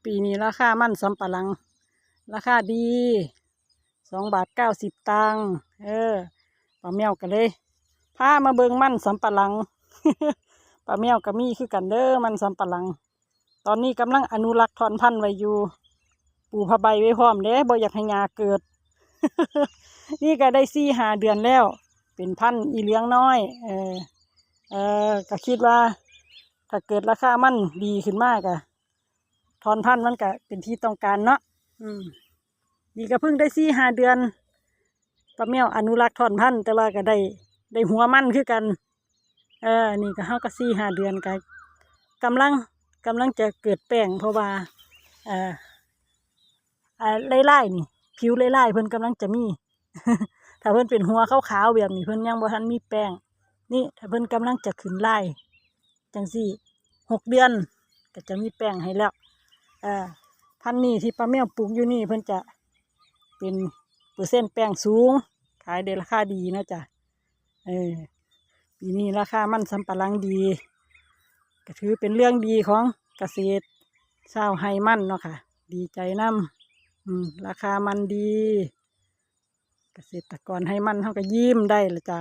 ปีนี้ราคามันสำปะหลังราคาดี2.90 บาทป้าแมวกันเลยพามาเบิ่งมันสำปะหลัง ป้าแมวก็มีคือกันเด้อมันสำปะหลังตอนนี้กำลังอนุรักษ์ถอนพันธุ์ไว้อยู่ปูผ้าใบไว้พร้อมเด้บ่อยากให้หญ้าเกิด นี่ก็ได้4-5 เดือนแล้วเป็นพันธุ์อีเหลืองน้อยก็คิดว่าถ้าเกิดราคามันดีขึ้นมากอะถอนพันธุ์มันก็เป็นที่ต้องการเนาะนี่ก็เพิ่งได้4-5 เดือนป้าแมวอนุรักษ์ถอนพันธุ์แต่ว่าก็ได้หัวมันคือกันนี่ก็เฮาก็4-5 เดือนก็กำลังจะเกิดแป้งเพราะว่าไล่นี่ผิวไล่เพิ่นกำลังจะมี ถ้าเพิ่นเป็นหัวขาวๆแบบนี้เพิ่นยังบ่ทันมีแป้งนี่ถ้าเพิ่นกำลังจะขึ้นไล่จังซี่6 เดือนก็จะมีแป้งให้แล้วพันธุ์นี้ที่ป้าแมวปลูกอยู่นี่เพิ่นจะเป็นเปอร์เซ็นต์แป้งสูงขายได้ราคาดีนะจ๊ะปีนี้ราคามันสำปะหลังดีก็ถือเป็นเรื่องดีของเกษตรชาวไร่มันเนาะค่ะดีใจนำราคามันดีเกษตรกรไร่มันเขาก็ยิ้มได้ละจ้ะ